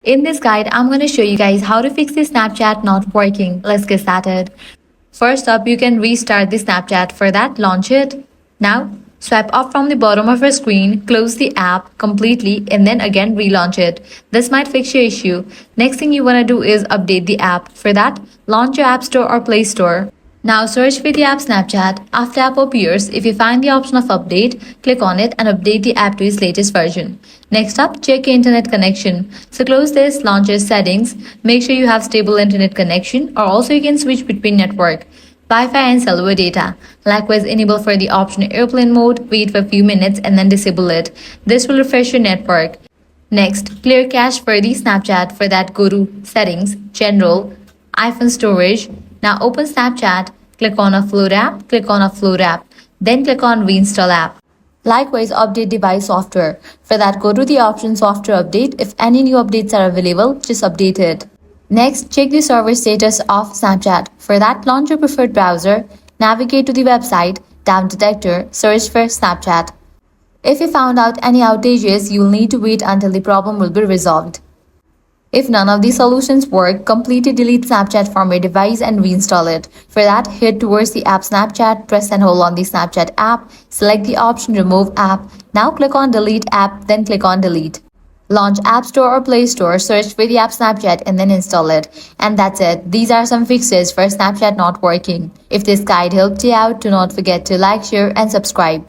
In this guide, I'm going to show you guys how to fix the Snapchat not working. Let's get started. First up, you can restart the Snapchat. For that, launch it. Now, swipe up from the bottom of your screen, close the app completely, and then again relaunch it. This might fix your issue. Next thing you want to do is update the app. For that, launch your App Store or Play Store. Now search for the app Snapchat. After app appears, if you find the option of update, click on it and update the app to its latest version. Next up, check your internet connection. So close this, launch your settings, make sure you have stable internet connection, or also you can switch between network, Wi-Fi and cellular data. Likewise, enable for the option airplane mode, wait for a few minutes and then disable it. This will refresh your network. Next, clear cache for the Snapchat. For that, go to Settings, General, iPhone Storage. Now open Snapchat, click on Upload app, click on Upload app, then click on Reinstall app. Likewise, update device software. For that, go to the option Software Update. If any new updates are available, just update it. Next, check the server status of Snapchat. For that, launch your preferred browser, navigate to the website, Down Detector, search for Snapchat. If you found out any outages, you'll need to wait until the problem will be resolved. If none of these solutions work, completely delete Snapchat from your device and reinstall it. For that, head towards the app Snapchat, press and hold on the Snapchat app, select the option Remove app. Now click on Delete app, then click on Delete. Launch App Store or Play Store, search for the app Snapchat and then install it. And that's it. These are some fixes for Snapchat not working. If this guide helped you out, do not forget to like, share and subscribe.